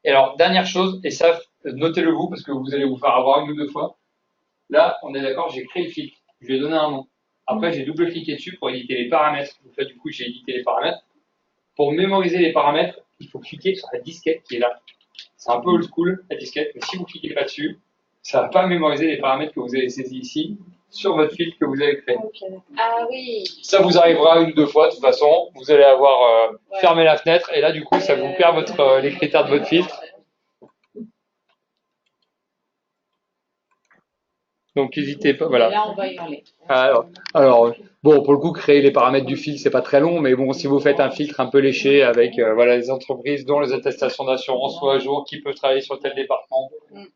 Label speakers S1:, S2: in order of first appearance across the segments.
S1: Et alors, dernière chose, et ça, notez-le vous, parce que vous allez vous faire avoir une ou deux fois. Là, on est d'accord, j'ai créé le filtre. Je lui ai donné un nom. Après, j'ai double-cliqué dessus pour éditer les paramètres. Donc là, du coup, j'ai édité les paramètres. Pour mémoriser les paramètres, il faut cliquer sur la disquette qui est là. C'est un peu old school, la disquette, mais si vous cliquez pas dessus, ça va pas mémoriser les paramètres que vous avez saisis ici sur votre filtre que vous avez créé.
S2: Ah oui.
S1: Ça vous arrivera une ou deux fois, de toute façon. Vous allez avoir fermé la fenêtre et là, du coup, ça vous perd les critères de votre filtre. Donc, n'hésitez pas. Voilà.
S2: Là, on va y aller.
S1: Alors, bon, pour le coup, créer les paramètres du filtre, c'est pas très long, mais bon, si vous faites un filtre un peu léché avec voilà, les entreprises dont les attestations d'assurance soient à jour, qui peut travailler sur tel département,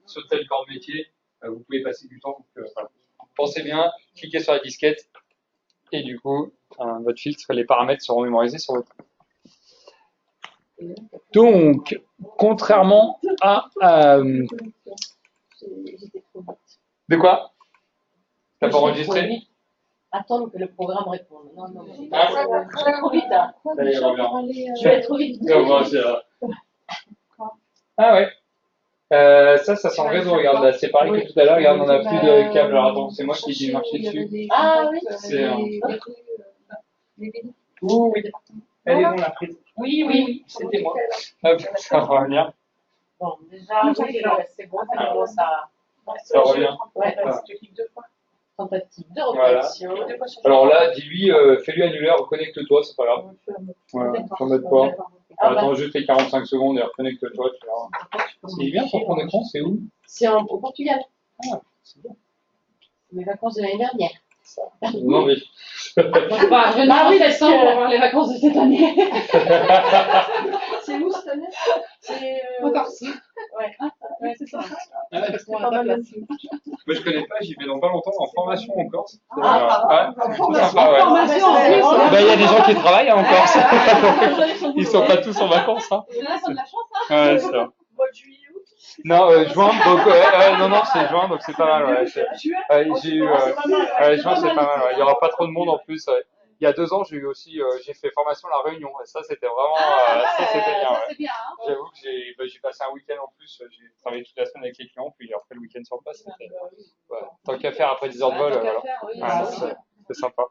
S1: sur tel corps de métier, vous pouvez passer du temps. Donc, voilà. Pensez bien, cliquez sur la disquette et du coup, votre filtre, les paramètres seront mémorisés sur votre. Donc, contrairement à de quoi? T'as pas enregistré?
S2: Attendre que le programme réponde. Non, non, je vais
S1: Ah.
S2: trop vite. Hein.
S1: Allez, reviens.
S2: Je vais trop vite.
S1: Ah ouais. Ça sent le réseau, regarde là, c'est pareil que tout à l'heure, regarde, on n'a plus de câble. Alors attends, c'est moi qui ai marché dessus.
S2: Ah oui.
S1: C'est oui. Elle est bon la prise.
S2: Oui, oui,
S1: c'était moi. Hop, ça revient.
S2: Bon, déjà, oui, c'est bon, ça commence à.
S1: Ça revient.
S2: Ouais,
S1: Voilà.
S2: tu cliques deux fois. Tentative de reconnexion.
S1: Voilà. Alors là, dis-lui, fais-lui annuler, reconnecte-toi, c'est pas grave. Voilà, t'en mets pas. Attends juste les 45 secondes et reconnecte-toi, tu verras. C'est bien sur ton écran, c'est où?
S2: C'est au Portugal.
S1: Ah, c'est bien.
S2: Mes vacances de l'année dernière.
S1: Non mais.
S2: Enfin, je n'ai pas septembre pour voir les vacances de cette année. C'est où cette année? C'est en Corse. Ouais, ouais c'est ça.
S1: Ah,
S2: C'est pas mal là-dessus.
S1: Moi je connais pas, j'y vais dans pas longtemps en formation en Corse.
S2: Ah,
S1: ouais, c'est sympa, ouais.
S2: Formation en plus.
S1: Il y a des gens qui travaillent en Corse. Ils sont pas tous en vacances. Hein.
S2: Là, ça a de la chance.
S1: Ouais, c'est ça.
S2: Mois de juillet, août.
S1: Non, juin, donc non, c'est juin, donc c'est pas mal. Ouais, j'ai eu juin, c'est pas mal. Ouais. Il y aura pas trop de monde en plus. Ouais. Il y a 2 ans, j'ai eu aussi, j'ai fait formation à La Réunion. Et ça, c'était vraiment, ça c'était bien.
S2: Ça,
S1: Ouais.
S2: c'est bien. Hein.
S1: J'avoue que j'ai passé un week-end en plus. J'ai travaillé toute la semaine avec les clients, puis après le week-end sur place. C'était, ouais. Tant qu'à faire après 10 heures de vol, voilà. C'est sympa.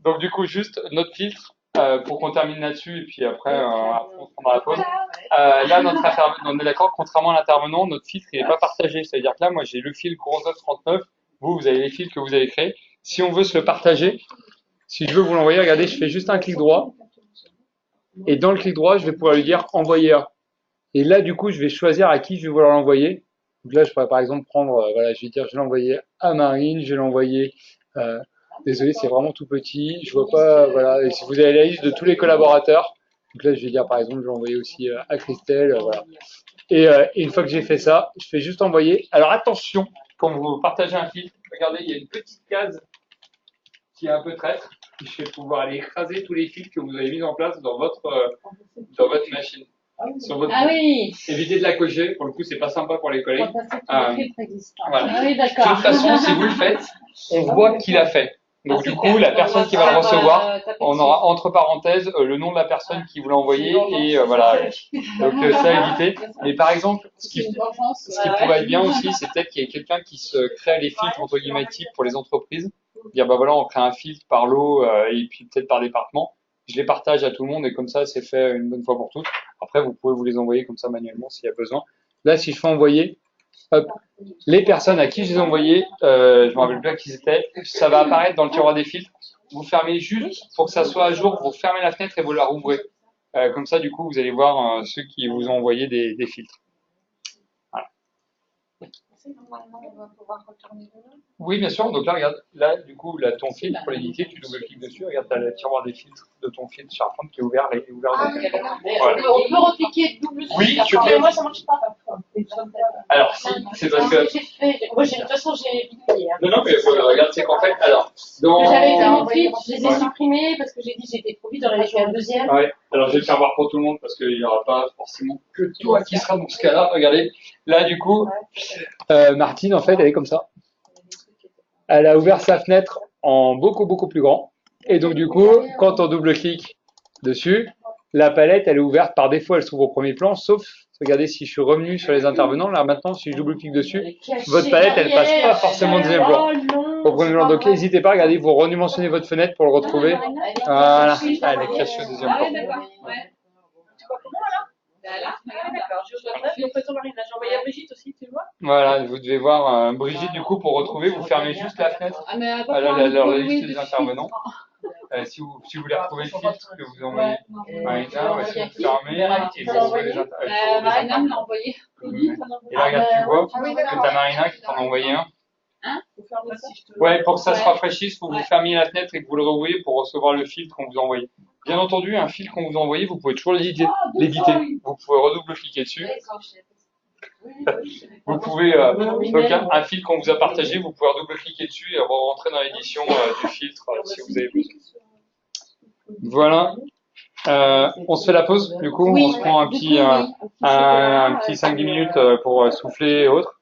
S1: Donc du coup, juste notre filtre. Pour qu'on termine là-dessus et puis après, on prendra la pause. Là, on est d'accord, contrairement à l'intervenant, notre filtre il n'est pas partagé. C'est-à-dire que là, moi, j'ai le filtre Gros 939. Vous avez les filtres que vous avez créés. Si on veut se le partager, si je veux vous l'envoyer, regardez, je fais juste un clic droit. Et dans le clic droit, je vais pouvoir lui dire envoyer à. Et là, du coup, je vais choisir à qui je vais vouloir l'envoyer. Donc là, je pourrais par exemple prendre, voilà, je vais dire, je vais l'envoyer à Marine, je vais l'envoyer. Désolé, c'est vraiment tout petit. Je vois pas, voilà. Et si vous avez la liste de tous les collaborateurs, donc là, je vais dire par exemple, je vais envoyer aussi à Christelle, voilà. Et une fois que j'ai fait ça, je fais juste envoyer. Alors attention, quand vous partagez un filtre, regardez, il y a une petite case qui est un peu traître. Je vais pouvoir aller écraser tous les filtres que vous avez mis en place dans votre machine.
S2: Ah oui.
S1: Évitez de la cocher, pour le coup, c'est pas sympa pour les collègues.
S2: Voilà.
S1: Ah
S2: oui, d'accord.
S1: De toute façon, si vous le faites, on voit qui l'a fait. Donc du coup, la personne qui va le recevoir, on aura entre parenthèses le nom de la personne qui vous l'a envoyé et voilà. Donc ça éviter. Mais par exemple, ce qui pourrait être bien aussi, c'est peut-être qu'il y ait quelqu'un qui se crée les filtres entre guillemets types pour les entreprises. Dire bah voilà, on crée un filtre par lot et puis peut-être par département. Je les partage à tout le monde et comme ça, c'est fait une bonne fois pour toutes. Après, vous pouvez vous les envoyer comme ça manuellement s'il y a besoin. Là, si je fais envoyer, hop, les personnes à qui je les ai envoyées, je me rappelle plus à qui c'était, ça va apparaître dans le tiroir des filtres. Vous fermez juste pour que ça soit à jour, vous fermez la fenêtre et vous la rouvrez. Comme ça, du coup, vous allez voir ceux qui vous ont envoyé des filtres. Voilà.
S3: Normalement, on va pouvoir retourner dedans.
S1: Oui, bien sûr. Donc là, regarde, là, du coup, là, ton filtre, pour l'éditer, tu double-cliques dessus. Regarde, tu as le tiroir des filtres de ton filtre SharePoint qui est ouvert. Voilà.
S2: On peut repiquer double.
S1: Oui, tu peux.
S2: Mais moi, ça marche pas.
S1: Alors, si, c'est parce que.
S2: Moi, de toute façon, j'ai piqué.
S1: Non, mais regarde, c'est qu'en fait, alors.
S2: J'avais fait mon filtre, je les ai supprimés parce que j'ai dit que j'étais trop vite, j'en avais fait un deuxième.
S1: Ouais, alors je vais le faire voir pour tout le monde parce qu'il n'y aura pas forcément que toi qui sera dans ce cas-là. Regardez, là, du coup, Martine, en fait, elle est comme ça. Elle a ouvert sa fenêtre en beaucoup plus grand. Et donc, du coup, quand on double-clique dessus, la palette, elle est ouverte par défaut, elle s'ouvre au premier plan, sauf, regardez, si je suis revenu sur les intervenants, là maintenant, si je double-clique dessus, votre palette, elle passe pas forcément au deuxième plan. Au premier plan, donc n'hésitez pas, regardez, vous redimensionnez votre fenêtre pour le retrouver. Voilà, elle est cachée au deuxième plan.
S2: D'accord, je regrette. Donc, photo Marina, j'ai envoyé à Brigitte aussi, tu vois.
S1: Voilà, vous devez voir Brigitte, du coup, pour retrouver, vous fermez juste la fenêtre. Voilà la liste des intervenants. Si vous voulez retrouver le filtre que vous envoyez, Marina, si vous fermez et vous trouvez les intervenants.
S2: Marina me l'a envoyé.
S1: Et là, regarde, tu vois que t'as Marina qui t'en a envoyé un. Ouais, pour que ça se rafraîchisse, il faut que vous fermiez la fenêtre et que vous le rouvriez pour recevoir le filtre qu'on vous a envoyé. Bien entendu, un filtre qu'on vous a envoyé, vous pouvez toujours l'éditer. Vous pouvez redouble-cliquer dessus. Vous pouvez, donc un filtre qu'on vous a partagé, vous pouvez redouble-cliquer dessus et rentrer dans l'édition du filtre si vous avez besoin. Voilà. On se fait la pause, du coup, on se prend un petit 5-10 minutes pour souffler et autres.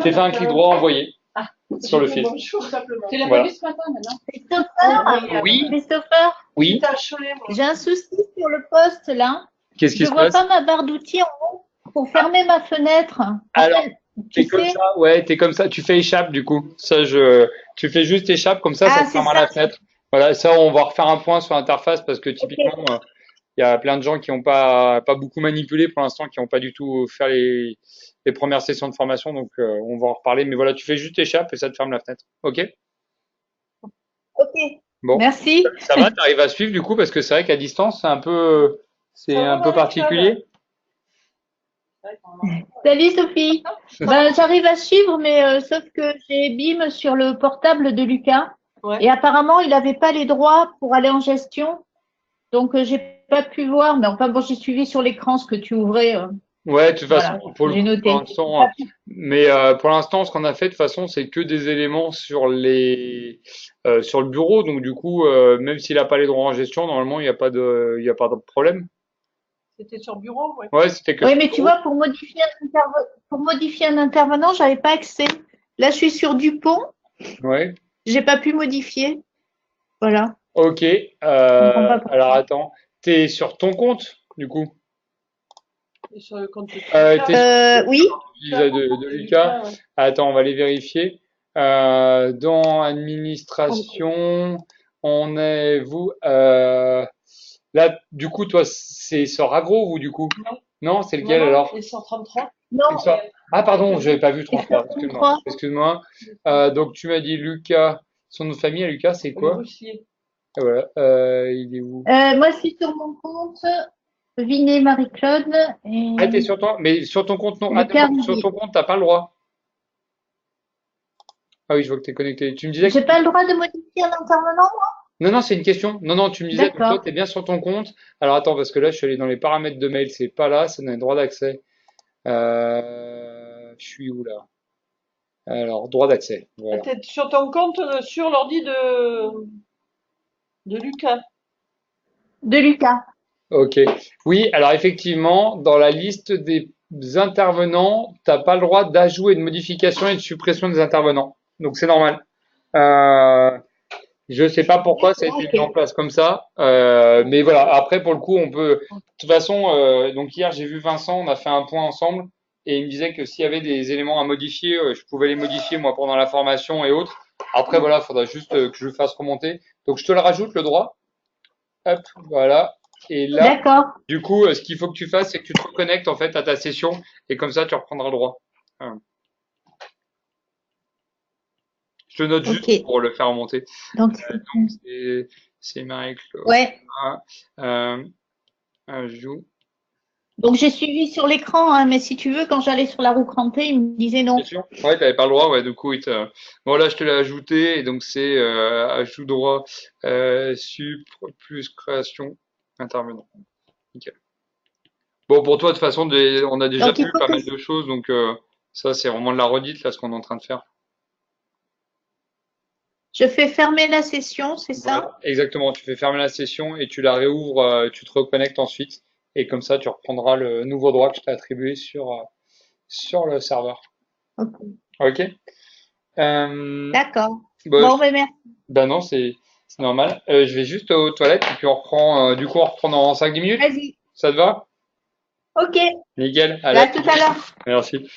S1: T'es fait un clic droit envoyé sur le filtre.
S2: Tu l'as pas vu ce matin maintenant?
S4: Christopher,
S1: Oui.
S4: Christopher,
S1: Oui.
S4: j'ai un souci sur le poste là.
S1: Qu'est-ce qui
S4: Je
S1: se
S4: vois
S1: passe?
S4: pas ma barre d'outils en haut pour fermer ma fenêtre.
S1: Alors,
S4: Tu
S1: t'es comme
S4: sais,
S1: ça, ouais, t'es comme ça, tu fais échappe du coup. Tu fais juste échappe, comme ça
S4: Ah,
S1: te
S4: c'est
S1: ferme à
S4: ça.
S1: la fenêtre. Voilà, ça, on va refaire un point sur l'interface parce que typiquement, il y a plein de gens qui n'ont pas beaucoup manipulé pour l'instant, qui n'ont pas du tout fait les premières sessions de formation, donc on va en reparler. Mais voilà, tu fais juste échappe et ça te ferme la fenêtre. Ok?
S4: Ok.
S1: Bon.
S4: Merci.
S1: Ça va, t'arrives à suivre du coup parce que c'est vrai qu'à distance, c'est un peu particulier.
S4: Salut Sophie. Ben, j'arrive à suivre, mais sauf que j'ai BIM sur le portable de Lucas.
S2: Ouais.
S4: Et apparemment, il n'avait pas les droits pour aller en gestion. Donc, j'ai pas pu voir. Mais enfin, bon, j'ai suivi sur l'écran ce que tu ouvrais.
S1: Ouais, de toute façon,
S4: Voilà,
S1: pour le
S4: j'ai
S1: coup,
S4: noté.
S1: pour l'instant, mais pour l'instant, ce qu'on a fait de toute façon, c'est que des éléments sur sur le bureau. Donc du coup, même s'il n'a pas les droits en gestion, normalement, il y a pas de problème.
S2: C'était sur bureau, ouais.
S1: Ouais, c'était que
S4: Oui,
S1: sur
S4: mais
S1: le
S4: tu
S1: bureau.
S4: vois, pour modifier un intervenant, j'avais pas accès. Là, je suis sur Dupont.
S1: Ouais.
S4: J'ai pas pu modifier. Voilà.
S1: Ok.
S4: Je comprends pas
S1: Alors
S4: pourquoi.
S1: attends, t'es sur ton compte, du coup.
S2: Et sur le compte de
S1: T'es sur
S4: Oui.
S1: de Lucas.
S2: ouais.
S1: Attends, on va les vérifier. Dans administration, on est vous. Là, du coup, toi, c'est sur Agro, vous, du coup?
S2: Non.
S1: Non, c'est lequel
S2: Non,
S1: alors?
S2: et 133.
S4: Non,
S1: C'est ça. Ah, pardon, j'avais pas vu 33. Excuse-moi.
S4: 33.
S1: Excuse-moi. Donc, tu m'as dit Lucas. Son nom de famille à Lucas, c'est
S2: Le
S1: quoi?
S2: Roussier.
S1: Ah, voilà. Il est où?
S4: Moi, je suis sur mon compte Vinet Marie-Claude
S1: Ah, t'es
S4: et
S1: mais sur ton compte, non. Ah,
S4: Lucas
S1: d'accord. Sur
S4: Rouvier.
S1: ton compte, t'as pas le droit. Ah oui, je vois que t'es connecté. Tu me disais que
S4: J'ai pas le droit de modifier un intervenant, moi?
S1: non, non, c'est une question. Non, non, tu me disais, donc toi,
S4: D'accord.
S1: tu es bien sur ton compte. Alors attends, parce que là, je suis allé dans les paramètres de mail, c'est pas là, ça donne droit d'accès. Je suis où là? Alors, droit d'accès. Voilà.
S2: T'es sur ton compte sur l'ordi de Lucas.
S4: De Lucas.
S1: Ok. Oui, alors effectivement, dans la liste des intervenants, t'as pas le droit d'ajout et de modification et de suppression des intervenants. Donc c'est normal. Euh, Je sais pas pourquoi ça a été mis en
S4: Ok.
S1: place comme ça, mais voilà. Après, pour le coup, on peut. De toute façon, donc hier, j'ai vu Vincent, on a fait un point ensemble, et il me disait que s'il y avait des éléments à modifier, je pouvais les modifier moi pendant la formation et autres. Après, voilà, faudra juste que je le fasse remonter. Donc, je te le rajoute le droit. Hop, voilà. Et là,
S4: D'accord.
S1: du coup, ce qu'il faut que tu fasses, c'est que tu te reconnectes en fait à ta session, et comme ça, tu reprendras le droit. Voilà. Je te note juste
S4: Ok.
S1: pour le faire remonter.
S4: Donc,
S1: Donc, c'est Marie-Claude.
S4: ouais.
S1: Euh, Ajout.
S4: Donc, j'ai suivi sur l'écran, hein, mais si tu veux, quand j'allais sur la roue crantée, il me disait non.
S1: Bien sûr. Ouais, t'avais pas le droit, ouais, du coup, bon, là, je te l'ai ajouté, et donc c'est ajout droit, plus création intervenant. Nickel. Bon, pour toi, de toute façon, on a déjà
S4: Donc, il
S1: vu
S4: faut
S1: pas
S4: que
S1: mal de choses, donc ça, c'est vraiment de la redite, là, ce qu'on est en train de faire.
S4: je fais fermer la session, c'est ça?
S1: Voilà, exactement. Tu fais fermer la session et tu la réouvres, tu te reconnectes ensuite, et comme ça, tu reprendras le nouveau droit que je t'ai attribué sur le serveur.
S4: Ok.
S1: Ok? Euh,
S4: D'accord.
S1: bah,
S4: Bon, ben merci.
S1: Ben non, c'est c'est normal. Je vais juste aux toilettes et puis on reprend, du coup, on reprend dans 5-10 minutes.
S4: Vas-y.
S1: Ça te va?
S4: Ok.
S1: Nickel.
S4: À
S1: Allez,
S4: tout à l'heure.
S1: merci.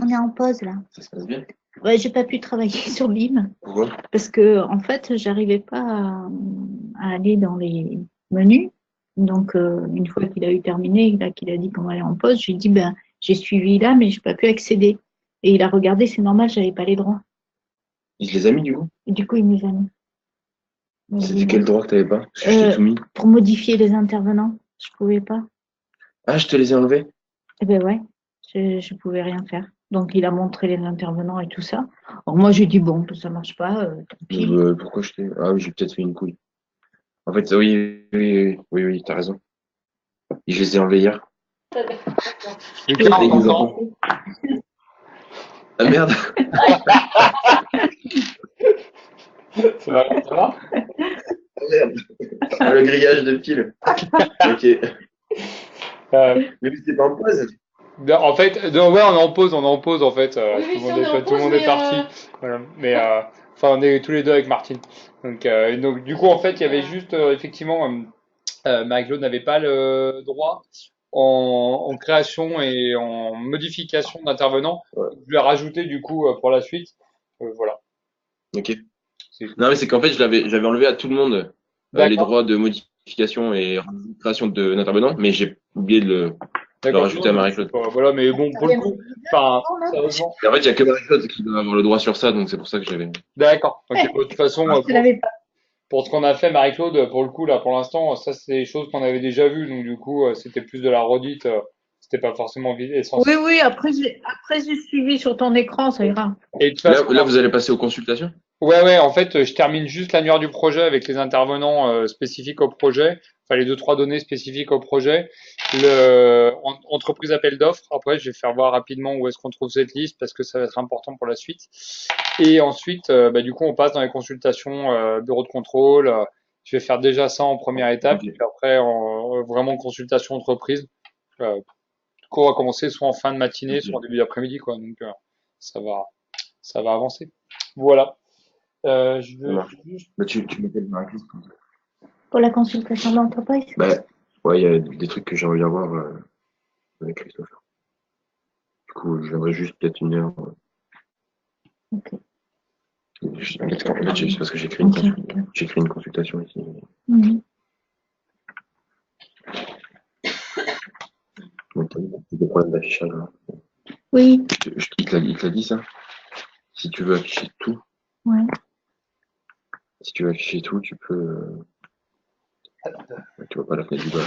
S4: on est en pause là.
S5: Ça se passe bien?
S4: Ouais, j'ai pas pu travailler sur BIM
S5: Pourquoi?
S4: parce que en fait, j'arrivais pas à aller dans les menus. Donc, une fois qu'il a eu terminé, là, qu'il a dit qu'on allait en pause, j'ai dit ben j'ai suivi là, mais j'ai pas pu accéder. Et il a regardé, c'est normal, j'avais pas les droits.
S5: Il les a mis du coup?
S4: Et du coup, il nous a mis. Il m'a dit,
S5: C'était quel droit que t'avais pas? Parce que je t'ai tout mis.
S4: pour modifier les intervenants, je pouvais pas.
S5: Ah, je te les ai enlevés?
S4: Eh ben ouais, je pouvais rien faire. Donc il a montré les intervenants et tout ça. Alors moi j'ai dit bon, ça marche pas, tant pis.
S5: Pourquoi je t'ai... Ah oui, j'ai peut-être fait une couille. En fait, oui, t'as raison. Et je les ai enlevés hier.
S1: Du coup,
S5: Avec mes
S1: on
S5: enfants. Ah merde!
S1: ça va, ça va?
S5: Ah merde! Le grillage de piles. Ok. Mais c'était pas en pause.
S1: En fait, ouais, on est en pause, en fait.
S2: Oui,
S1: Tout le monde est parti. Voilà. Mais enfin, on est tous les deux avec Martine. Donc du coup, en fait, il y avait juste effectivement, Marie-Claude n'avait pas le droit en création et en modification d'intervenants.
S5: Ouais.
S1: Je l'ai rajouté du coup pour la suite. Voilà.
S5: Ok.
S1: C'est-
S5: Non, mais c'est qu'en fait, j'avais enlevé à tout le monde les
S1: D'accord.
S5: droits de modification et création d'intervenants, mais j'ai oublié de le
S1: D'accord.
S5: rajouter à Marie-Claude.
S1: Voilà, mais bon, pour le coup, enfin, sérieusement.
S5: Et en fait, il y a que Marie-Claude qui doit avoir le droit sur ça, donc c'est pour ça que j'avais.
S1: D'accord. Ok. De toute façon,
S4: Je l'avais pas.
S1: pour ce qu'on a fait, Marie-Claude, pour le coup, là, pour l'instant, ça, c'est des choses qu'on avait déjà vues. Donc, du coup, c'était plus de la redite. C'était pas forcément essentiel.
S4: Oui, après j'ai suivi sur ton écran, ça ira.
S1: Et de toute façon,
S5: Là, vous allez passer aux consultations?
S1: ouais, en fait, je termine juste l'annuaire du projet avec les intervenants spécifiques au projet. Enfin, les deux, trois données spécifiques au projet. Entreprise appel d'offres. Après, je vais faire voir rapidement où est-ce qu'on trouve cette liste parce que ça va être important pour la suite. Et ensuite, du coup, on passe dans les consultations bureau de contrôle. Je vais faire déjà ça en première étape.
S5: Ok.
S1: Et puis après, vraiment consultation entreprise. Le cours va commencer soit en fin de matinée, soit en début d'après-midi, quoi. Donc, ça va avancer. Voilà. Je
S5: Ça
S1: veux
S5: marche.
S1: juste.
S5: Bah, tu m'appelles Marie-Claude.
S4: Pour la consultation d'entreprise.
S5: Bah, ouais, il y a des trucs que j'aimerais bien voir avec Christophe. Du coup, je viendrai juste peut-être une heure.
S4: Ok.
S5: En fait, c'est parce que
S4: Ok.
S5: j'ai créé une consultation ici.
S4: Mhm.
S5: Donc, il y a des problèmes d'affichage. Là.
S4: Oui,
S5: Il te l'a dit ça? Si tu veux afficher tout,
S4: ouais.
S5: si tu veux afficher tout, tu peux. Tu vois pas la fenêtre du bas.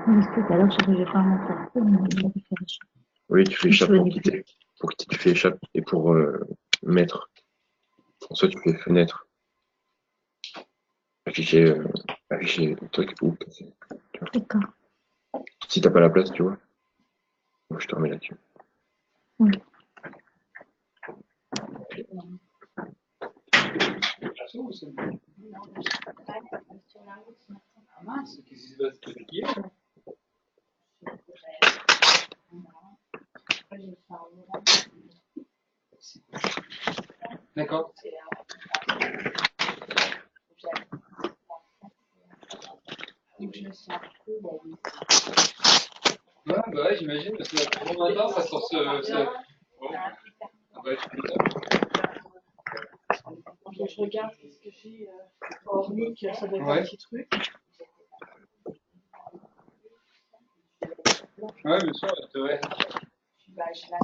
S4: Oui, tout à l'heure, je n'arrivais pas à m'en sortir, mais il avait fait les choses.
S5: Oui, tu fais
S4: Je
S5: échappe
S4: veux
S5: pour
S4: des
S5: quitter. Pour quitter, tu fais échappe. Et pour mettre, soit tu fais fenêtre. Afficher le truc ou passer.
S4: D'accord.
S5: Si t'as pas la place, tu vois. Moi, je te remets là-dessus.
S4: Oui.
S1: D'accord. Ouais, j'imagine, parce que le matin, ça sort Bon, ça va être
S2: Je regarde ce que j'ai Ornic, ça doit être
S1: Ouais.
S2: un petit truc.
S1: Ouais, bien sûr, ouais.
S2: Bah, je la...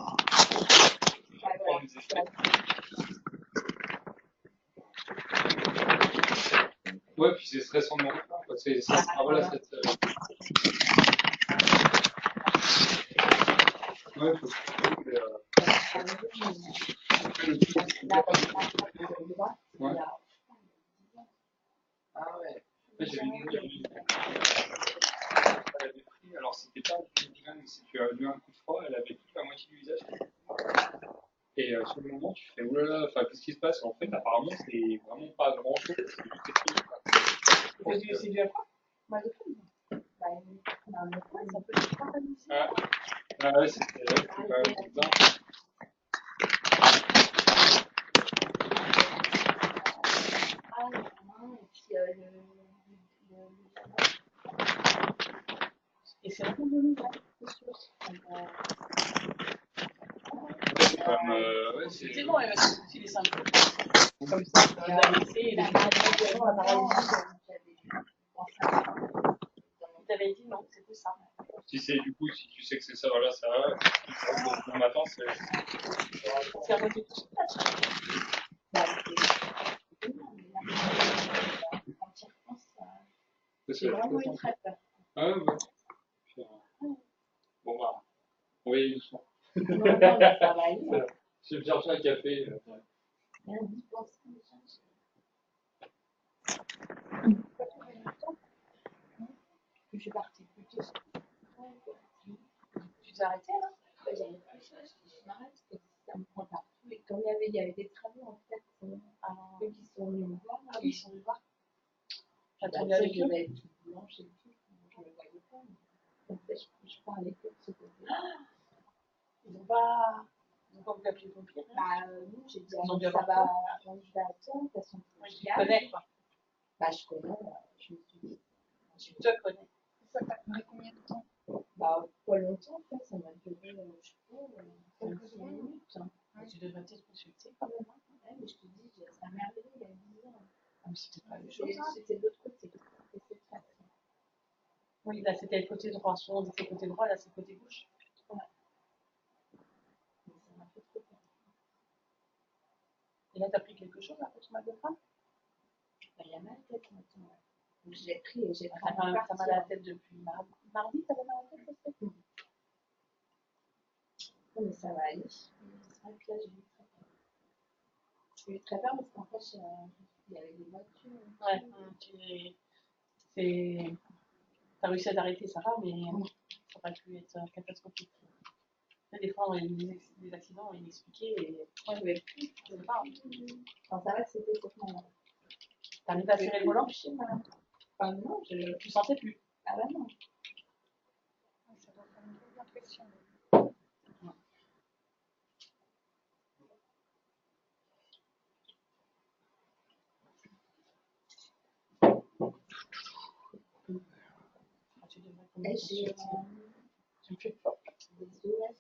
S1: Ouais, puis c'est stressant de monter, quoi. Voilà, cette. Ouais, faut ouais. Ah ouais. Ouais, j'avais une elle avait pris, alors c'était pas une graine, mais si tu as eu un coup de froid, elle avait toute la moitié du visage. Et sur le moment, tu fais oulala, enfin, qu'est-ce qui se passe? En fait, apparemment, c'est vraiment pas grand chose. C'est juste technique, quoi.
S2: C'est du quoi? Mal de fond. Ça peut être paralysé.
S1: Ah ouais, c'est quand même bizarre.
S2: Et c'est un peu de
S1: Ouais,
S2: c'est bon, elle va se filer 5 jours. Comme ça, on va laisser et les t'avais dit non, c'était ça.
S1: Si c'est du coup, si tu sais que c'est ça, voilà, ça va. Le matin, c'est.
S2: C'est à moitié tout ça.
S1: J'ai vraiment eu très peur. Ah ouais. Bon bah, on va y aller doucement.
S2: Non, mais ça va aller.
S1: Je vais chercher un café.
S3: Je suis partie plus tôt.
S2: Tu t'es arrêtée là?
S3: J'avais pas le choix, je m'arrête parce que ça me prend partout. Et comme il y avait des travaux en fait, ceux qui sont venus me voir,
S2: Ils sont venus voir.
S3: j'attendais avec eux. Non, je sais plus, je ne le voyais pas. En fait, je parlais que de ce côté.
S2: Ils n'ont pas voulu appeler les pompiers?
S3: Bah non, j'ai dit,
S2: Ils ont
S3: ça
S2: bien
S3: va, je vais attendre, de toute façon,
S2: je connais quoi.
S3: Bah je connais, je me suis dit.
S2: Tu te connais.
S3: Ça t'a duré combien de temps? Bah pas longtemps, en fait, ça m'a duré, je sais pas, 5 minutes.
S2: Tu devrais peut-être consulter quand même.
S3: Ouais, mais je te dis, ça m'est arrivé il y a 10 ans.
S2: Ah, mais c'était pas le chose.
S3: C'était de l'autre côté.
S2: Oui, là c'était le côté droit. Souvent on dit c'est le côté droit, là c'est le côté gauche.
S3: Ouais. Mais ça m'a fait trop peur.
S2: Et là t'as pris quelque chose après ton mal de crâne?
S3: Bah, il y a mal à la tête maintenant. Donc j'ai pris et j'ai pris.
S2: T'as mal à la tête depuis mardi. Mardi t'avais mal à la tête peut-être?
S3: Non, mais ça va aller. C'est vrai que là, j'ai eu très peur parce qu'en fait, il y avait des voitures.
S2: Ouais, t'as réussi à t'arrêter, ça va, mais ça aurait pu être catastrophique. Des fois, on a eu des accidents inexpliqués et
S3: Moi, je vais plus.
S2: je sais pas.
S3: Enfin, ça va, c'était cette moment.
S2: T'arrives à serrer le volant?
S3: Enfin, non,
S2: Tu sentais plus.
S3: Ah bah non.
S2: Ça doit faire une bonne impression.
S3: Et j'ai
S2: tu me fais peur.
S3: des OS.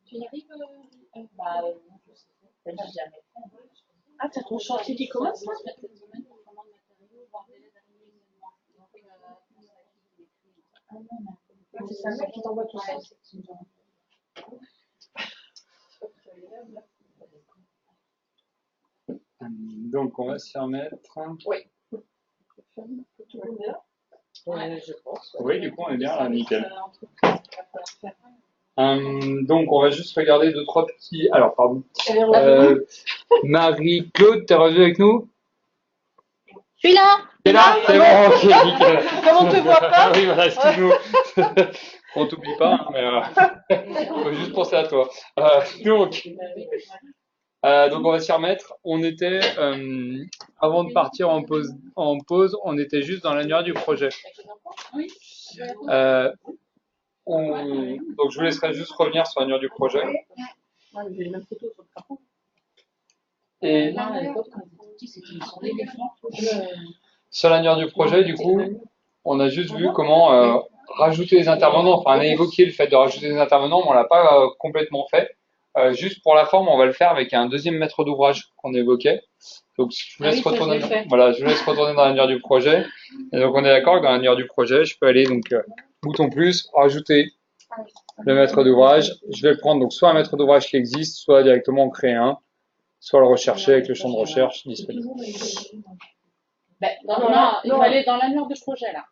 S2: Tu y arrives?
S3: Bah, non, je sais pas. J'ai jamais fait.
S2: Ah, t'as ton chantier qui commence?
S3: Cette semaine, pour commande matériaux, voir délai d'arrivée événement. Ah non,
S2: C'est ça, le mec qui t'envoie tout ça.
S1: Donc, on va s'y remettre.
S2: Oui.
S3: Ouais, je pense.
S1: Oui, du coup, on est bien là, nickel. Donc, on va juste regarder 2-3 petits. Alors, pardon. Marie-Claude, t'es revenue avec nous?
S4: Je suis là.
S1: T'es là? C'est bon, ok, nickel.
S2: Comme on te voit pas.
S1: Oui, voilà, excuse-nous. On t'oublie pas, hein, mais faut juste penser à toi. Donc, on va s'y remettre. On était, avant de partir en pause, on était juste dans l'annuaire du projet. Donc, je vous laisserai juste revenir sur l'annuaire du projet.
S2: J'ai les mêmes photos sur le carton.
S1: Et sur l'annuaire du projet, du coup, on a juste vu comment rajouter des intervenants. Enfin, on a évoqué le fait de rajouter des intervenants, mais on l'a pas complètement fait. Juste pour la forme, on va le faire avec un deuxième maître d'ouvrage qu'on évoquait. Donc, je vous laisse retourner. Voilà, je vous laisse retourner dans l'annuaire du projet. Et donc, on est d'accord que dans l'annuaire du projet, je peux aller donc bouton plus, rajouter le maître d'ouvrage. Je vais le prendre donc soit un maître d'ouvrage qui existe, soit directement en créer un, soit le rechercher avec le champ de recherche disponible.
S2: Non, il fallait dans l'annuaire de projet là.